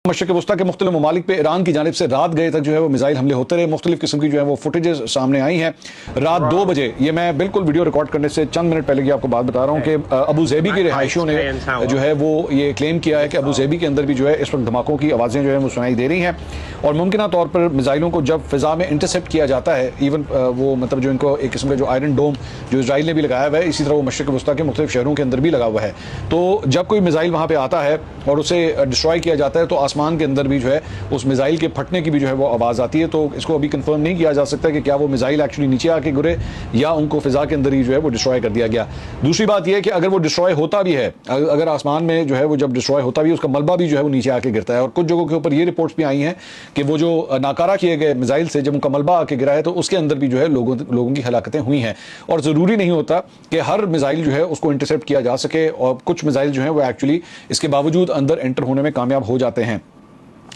मशरिक़ वस्ता के मुख्तलिफ ममालिक पे ईरान की जानिब से रात गए तक जो है वो मिसाइल हमले होते रहे। मुख्तलिफ किस्म की जो है वो फुटेजेस सामने आई हैं। रात 2 बजे, ये मैं बिल्कुल वीडियो रिकॉर्ड करने से चंद मिनट पहले की आपको बात बता रहा हूँ कि अबू ज़ेबी के रिहायशियों ने जो है वो ये क्लेम किया है कि अबू ज़ेबी के अंदर भी जो है इस वक्त धमाकों की आवाज़ें जो है वो सुनाई दे रही हैं और मुमकिन तौर पर मिसाइलों को जब फिजा में इंटरसेप्ट किया जाता है, इवन वो मतलब जो इनको एक किस्म का जो आयरन डोम जो इजराइल ने भी लगाया हुआ है, इसी तरह वो मशरिक़ वस्ता के मुख्तलिफ शहरों के अंदर भी लगा हुआ है। तो जब कोई मिसाइल वहाँ पर आता है और उसे डिस्ट्रॉय किया जाता है तो आसमान के अंदर भी जो है उस मिसाइल के फटने की भी जो है वो आवाज आती है। तो इसको अभी कंफर्म नहीं किया जा सकता कि क्या वो मिसाइल एक्चुअली नीचे आके गिरे या उनको फिजा के अंदर ही जो है वो डिस्ट्रॉय कर दिया गया। दूसरी बात यह है कि अगर वो डिस्ट्रॉय होता भी है, अगर आसमान में जो है वो जब डिस्ट्रॉय होता भी है, उसका मलबा भी जो है वो नीचे आके गिरता है। और कुछ जगहों के ऊपर ये रिपोर्ट्स भी आई हैं कि वो जो नाकारा किए गए मिसाइल से जब उनका मलबा आके गिरा है तो उसके अंदर भी जो है लोगों की हलाकतें हुई हैं। और जरूरी नहीं होता कि हर मिसाइल जो है उसको इंटरसेप्ट किया जा सके, और कुछ मिसाइल जो है वो एक्चुअली इसके बावजूद अंदर एंटर होने में कामयाब हो जाते हैं।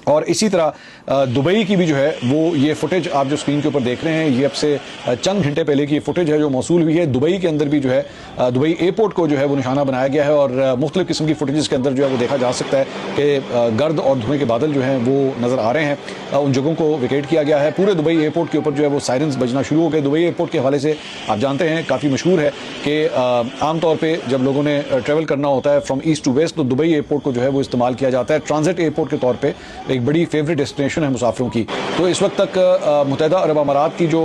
और इसी तरह दुबई की भी जो है वो ये फुटेज आप जो स्क्रीन के ऊपर देख रहे हैं, ये अब से चंद घंटे पहले की फुटेज है जो मौसूल हुई है। दुबई के अंदर भी जो है दुबई एयरपोर्ट को जो है वो निशाना बनाया गया है और मुख्तलिफ किस्म की फुटेजेस के अंदर जो है वो देखा जा सकता है कि गर्द और धुएं के बादल जो हैं वो नज़र आ रहे हैं। उन जगहों को विकेट किया गया है। पूरे दुबई एयरपोर्ट के ऊपर जो है वो सायरन्स बजना शुरू हो गए। दुबई एयरपोर्ट के हवाले से आप जानते हैं काफ़ी मशहूर है कि आमतौर पर जब लोगों ने ट्रैवल करना होता है फ्राम ईस्ट टू वेस्ट तो दुबई एयरपोर्ट को जो है वो इस्तेमाल किया जाता है ट्रांजिट एयरपोर्ट के तौर पर। एक बड़ी फेवरेट डेस्टिनेशन है मुसाफिरों की। तो इस वक्त तक मुत्तहिदा अरब अमारात की जो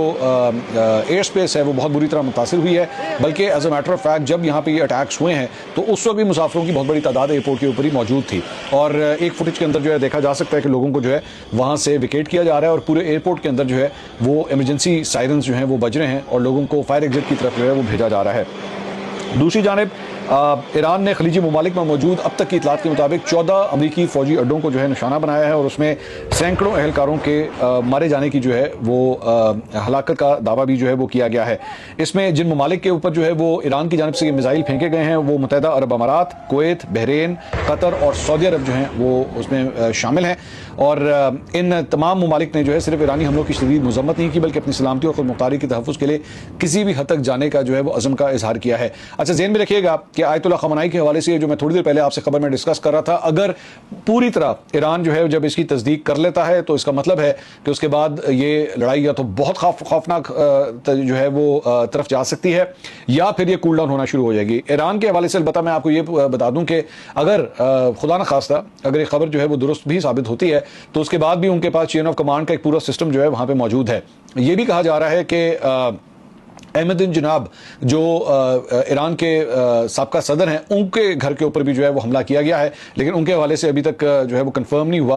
एयर स्पेस है वो बहुत बुरी तरह मुतासिर हुई है। बल्कि as a matter of fact जब यहाँ पे ये अटैक्स हुए हैं तो उस वक्त भी मुसाफिरों की बहुत बड़ी तादाद एयरपोर्ट के ऊपर ही मौजूद थी। और एक फुटेज के अंदर जो है देखा जा सकता है कि लोगों को जो है वहाँ से विकेट किया जा रहा है और पूरे एयरपोर्ट के अंदर जो है वो इमरजेंसी सायरन्स जो हैं वो बज रहे हैं और लोगों को फायर एग्जिट की तरफ जो है वो भेजा जा रहा है। दूसरी जानिब ईरान ने खलीजी ममालिक में मौजूद अब तक की इतलात के मुताबिक 14 अमरीकी फौजी अड्डों को जो है निशाना बनाया है और उसमें सैकड़ों अहलकारों के मारे जाने की जो है वो हलाकत का दावा भी जो है वो किया गया है। इसमें जिन ममालिक के ऊपर जो है वो ईरान की जानिब से ये मिसाइल फेंके गए हैं वो मुत्तहिदा अरब अमारात, कुवैत, बहरीन, कतर और सऊदी अरब जो हैं वो उसमें शामिल हैं। और इन तमाम ममालिक ने जो है सिर्फ ईरानी हमलों की शदीद मजम्मत नहीं की बल्कि अपनी सलामती और खुद मुख्तारी के तहफ़्फ़ुज़ के लिए किसी भी हद तक जाने का जो है वो अज़म का इजहार किया है। अच्छा, ज़हन में रखिएगा कि आयतुल्लाह ख़मेनी के हवाले से जो मैं थोड़ी देर पहले आपसे खबर में डिस्कस कर रहा था, अगर पूरी तरह ईरान जो है जब इसकी तस्दीक कर लेता है तो इसका मतलब है कि उसके बाद ये लड़ाई या तो बहुत खौफनाक जो है वो तरफ जा सकती है या फिर ये कूल डाउन होना शुरू हो जाएगी। ईरान के हवाले से अलबत्ता मैं आपको ये बता दूं कि अगर खुदा न खास्ता अगर ये खबर जो है वो दुरुस्त भी साबित होती है तो उसके बाद भी उनके पास चेन ऑफ कमांड का एक पूरा सिस्टम जो है वहां पे मौजूद है। ये भी कहा जा रहा है कि अहमदीन जनाब जो ईरान के साबका सदर हैं उनके घर के ऊपर भी जो है वो हमला किया गया है, लेकिन उनके हवाले से अभी तक जो है वो कंफर्म नहीं हुआ।